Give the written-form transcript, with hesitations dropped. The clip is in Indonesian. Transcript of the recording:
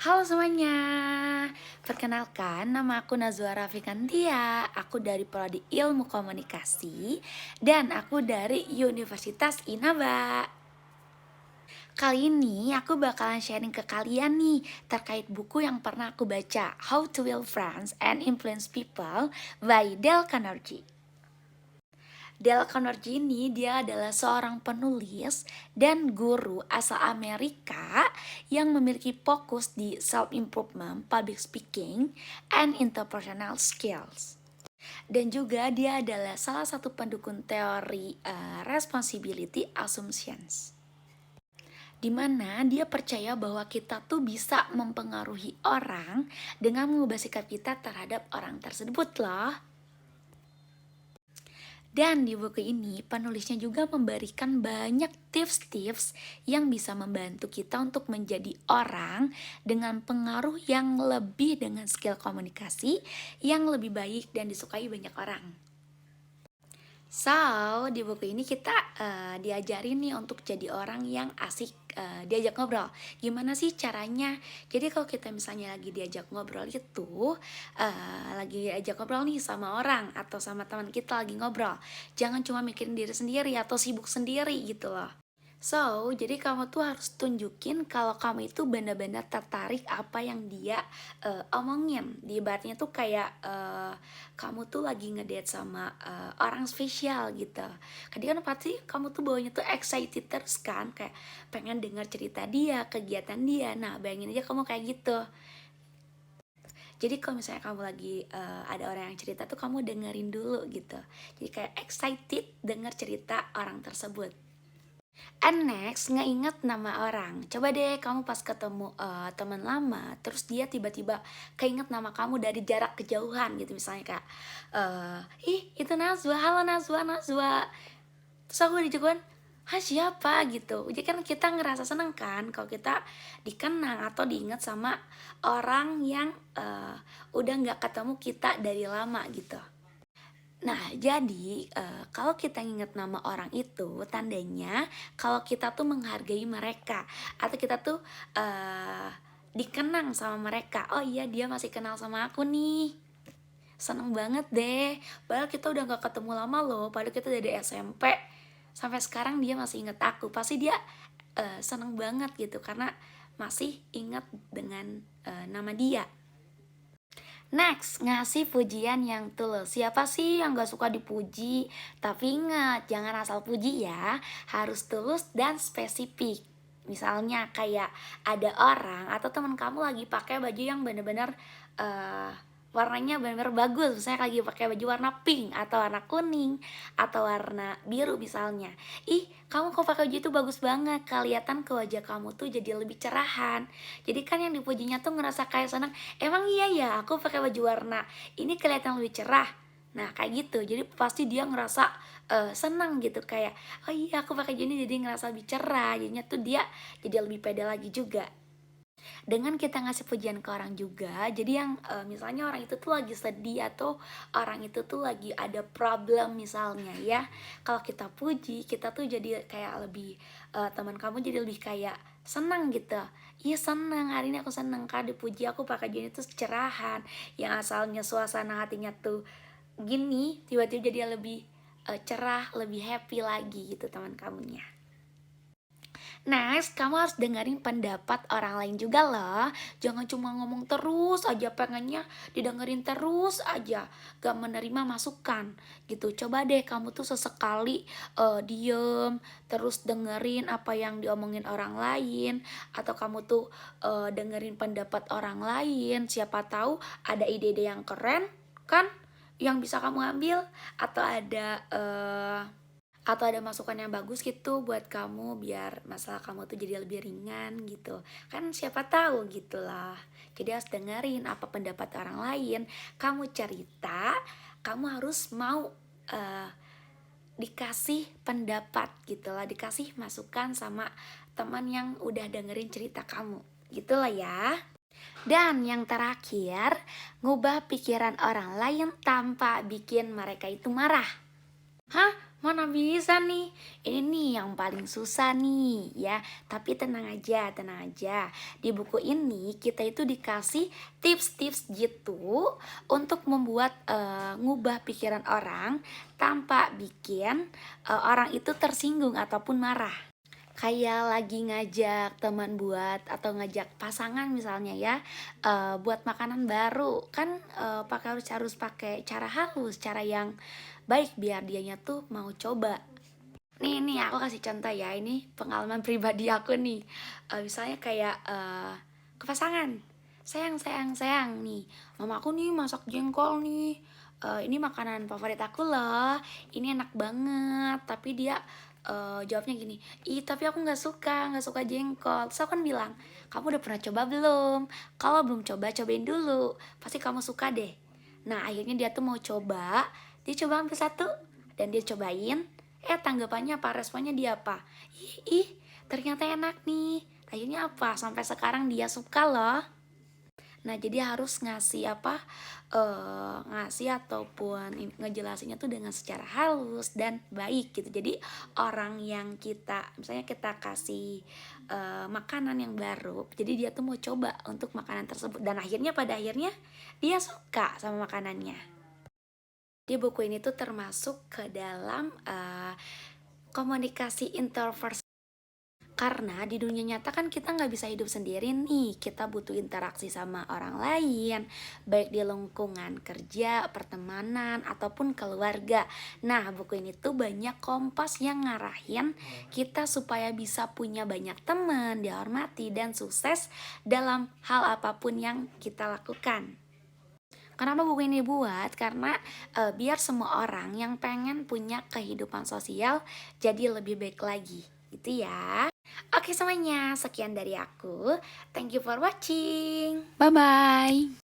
Halo semuanya, perkenalkan nama aku Nazwa Rafikantia. Aku dari Prodi Ilmu Komunikasi dan aku dari Universitas Inaba. Kali ini aku bakalan sharing ke kalian nih terkait buku yang pernah aku baca, How to Build Friends and Influence People by Dale Carnegie. Dale Carnegie ini dia adalah seorang penulis dan guru asal Amerika yang memiliki fokus di self-improvement, public speaking, and interpersonal skills. Dan juga dia adalah salah satu pendukung teori responsibility assumptions, di mana dia percaya bahwa kita tuh bisa mempengaruhi orang dengan mengubah sikap kita terhadap orang tersebut loh. Dan di buku ini penulisnya juga memberikan banyak tips-tips yang bisa membantu kita untuk menjadi orang dengan pengaruh yang lebih dengan skill komunikasi yang lebih baik dan disukai banyak orang. So, di buku ini kita diajarin nih untuk jadi orang yang asik diajak ngobrol. Gimana sih caranya? Jadi kalau kita misalnya lagi diajak ngobrol itu, lagi diajak ngobrol nih sama orang atau sama teman kita lagi ngobrol, jangan cuma mikirin diri sendiri atau sibuk sendiri gitu loh. So, jadi kamu tuh harus tunjukin kalau kamu itu benar-benar tertarik apa yang dia omongin. Di ibaratnya tuh kayak kamu tuh lagi ngedate sama orang spesial gitu. Kadang kan pasti kamu tuh bawanya tuh excited terus kan, kayak pengen dengar cerita dia, kegiatan dia. Nah, bayangin aja kamu kayak gitu. Jadi kalau misalnya kamu lagi ada orang yang cerita tuh kamu dengerin dulu gitu. Jadi kayak excited denger cerita orang tersebut. And next, ngeinget nama orang. Coba deh kamu pas ketemu teman lama, terus dia tiba-tiba keinget nama kamu dari jarak kejauhan gitu. Misalnya kayak, ih itu Nazwa, halo Nazwa, Nazwa. Terus aku dijagoan, siapa gitu. Jadi kan kita ngerasa seneng kan kalau kita dikenang atau diingat sama orang yang udah gak ketemu kita dari lama gitu. Nah, jadi kalau kita ingat nama orang itu, tandanya kalau kita tuh menghargai mereka atau kita tuh dikenang sama mereka. Oh iya, dia masih kenal sama aku nih. Seneng banget deh. Padahal kita udah gak ketemu lama loh. Padahal kita dari SMP sampai sekarang dia masih inget aku. Pasti dia seneng banget gitu karena masih ingat dengan nama dia. Next, ngasih pujian yang tulus. Siapa sih yang gak suka dipuji? Tapi ingat, jangan asal puji ya. Harus tulus dan spesifik. Misalnya kayak ada orang atau teman kamu lagi pakai baju yang bener-bener warnanya bener-bener bagus. Misalnya lagi pakai baju warna pink atau warna kuning atau warna biru misalnya. Ih, kamu kok pakai baju itu bagus banget. Kelihatan ke wajah kamu tuh jadi lebih cerahan. Jadi kan yang dipujinya tuh ngerasa kayak senang. Emang iya ya, aku pakai baju warna ini kelihatan lebih cerah. Nah kayak gitu, jadi pasti dia ngerasa senang gitu, kayak oh iya aku pakai ini jadi ngerasa lebih cerah. Jadinya tuh dia jadi lebih pede lagi juga. Dengan kita ngasih pujian ke orang juga, jadi yang misalnya orang itu tuh lagi sedih atau orang itu tuh lagi ada problem misalnya ya, kalau kita puji kita tuh jadi kayak lebih teman kamu jadi lebih kayak senang gitu. Iya senang, hari ini aku senang kan dipuji, aku pakai gini tuh cerahan. Yang asalnya suasana hatinya tuh gini, tiba-tiba jadi lebih cerah, lebih happy lagi gitu teman kamunya. Next, kamu harus dengerin pendapat orang lain juga loh. Jangan cuma ngomong terus aja, pengennya didengerin terus aja, gak menerima masukan gitu. Coba deh kamu tuh sesekali diem, terus dengerin apa yang diomongin orang lain. Atau kamu tuh dengerin pendapat orang lain. Siapa tahu ada ide-ide yang keren kan, yang bisa kamu ambil. Atau ada masukan yang bagus gitu buat kamu biar masalah kamu tuh jadi lebih ringan gitu. Kan siapa tahu gitu lah. Jadi harus dengerin apa pendapat orang lain. Kamu cerita, kamu harus mau dikasih pendapat gitu lah, dikasih masukan sama teman yang udah dengerin cerita kamu. Gitu lah ya. Dan yang terakhir, ngubah pikiran orang lain tanpa bikin mereka itu marah. Hah? Mana bisa nih, ini nih yang paling susah nih ya. Tapi tenang aja, tenang aja. Di buku ini kita itu dikasih tips-tips gitu untuk membuat ngubah pikiran orang tanpa bikin orang itu tersinggung ataupun marah. Kayak lagi ngajak teman buat atau ngajak pasangan misalnya ya, buat makanan baru kan, pakai harus harus pakai cara halus, cara yang baik biar dianya tuh mau coba. Nih aku kasih contoh ya, ini pengalaman pribadi aku nih. Misalnya kayak ke pasangan, sayang sayang sayang nih, mama aku nih masak jengkol nih. Ini makanan favorit aku loh, ini enak banget. Tapi dia jawabnya gini, ih tapi aku nggak suka jengkol. Terus aku kan bilang, kamu udah pernah coba belum? Kalau belum coba, cobain dulu, pasti kamu suka deh. Nah akhirnya dia tuh mau coba, dia coba ambil satu dan dia cobain. Tanggapannya apa? Responnya dia apa? Ih, ternyata enak nih. Akhirnya apa? Sampai sekarang dia suka loh. Nah, jadi harus ngasih apa? Ngasih ataupun ngejelasinnya tuh dengan secara halus dan baik gitu. Jadi orang yang kita, misalnya kita kasih makanan yang baru, jadi dia tuh mau coba untuk makanan tersebut dan akhirnya pada akhirnya dia suka sama makanannya. Di buku ini tuh termasuk ke dalam komunikasi introvert. Karena di dunia nyata kan kita nggak bisa hidup sendiri nih, kita butuh interaksi sama orang lain, baik di lingkungan kerja, pertemanan, ataupun keluarga. Nah, buku ini tuh banyak kompas yang ngarahin kita supaya bisa punya banyak teman, dihormati, dan sukses dalam hal apapun yang kita lakukan. Kenapa buku ini dibuat? Karena biar semua orang yang pengen punya kehidupan sosial jadi lebih baik lagi. Gitu ya. Oke semuanya, sekian dari aku. Thank you for watching. Bye bye.